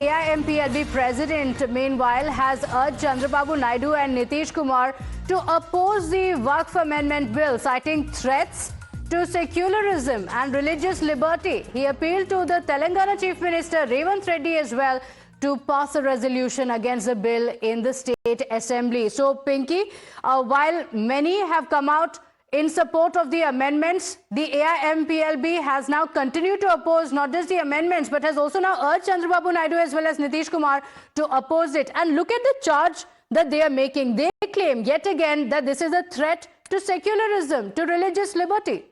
AIMPLB president, meanwhile, has urged Chandrababu Naidu and Nitish Kumar to oppose the Waqf Amendment Bill, citing threats to secularism and religious liberty. He appealed to the Telangana Chief Minister Revanth Reddy as well to pass a resolution against the bill in the State Assembly. So, Pinky, while many have come out in support of the amendments, the AIMPLB has now continued to oppose not just the amendments, but has also now urged Chandrababu Naidu as well as Nitish Kumar to oppose it. And look at the charge that they are making. They claim yet again that this is a threat to secularism, to religious liberty.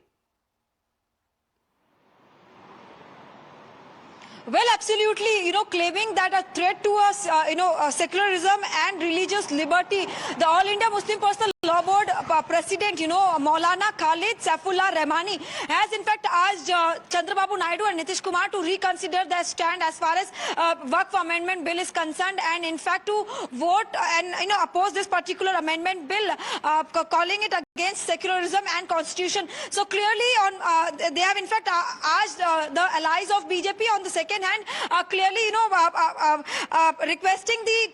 Well, absolutely, claiming that a threat to us, secularism and religious liberty. The All India Muslim Personal Law Board President, Maulana Khalid Saifullah Rahmani has in fact asked Chandrababu Naidu and Nitish Kumar to reconsider their stand as far as Waqf Amendment Bill is concerned, and in fact to vote and oppose this particular amendment bill, calling it against secularism and constitution. So clearly, they have in fact asked the allies of BJP on the second hand, clearly requesting the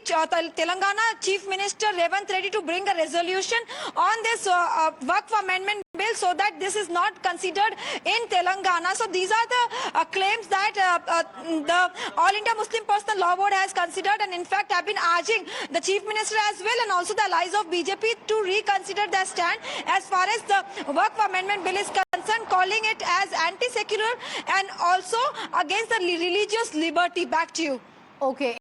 Telangana Chief Minister Revanth Reddy to bring a resolution on this Waqf Amendment Bill so that this is not considered in Telangana. So these are the claims that the All India Muslim Personal Law Board has considered, and in fact have been urging the Chief Minister as well and also the allies of BJP to reconsider their stand as far as the Waqf Amendment Bill is concerned, calling it as anti-secular and also against the religious liberty. Back to you. Okay.